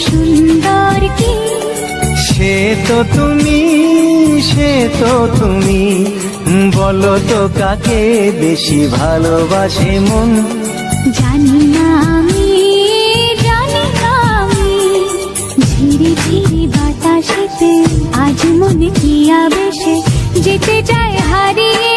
সুন্দর কি সে তো তুমি বলো তো কাকে বেশি ভালোবাসে মন। জানি না আমি ঝিরি ঝিরি বাতাসেতে আজ মনে কি আবেশে যেতে চায় হারিয়ে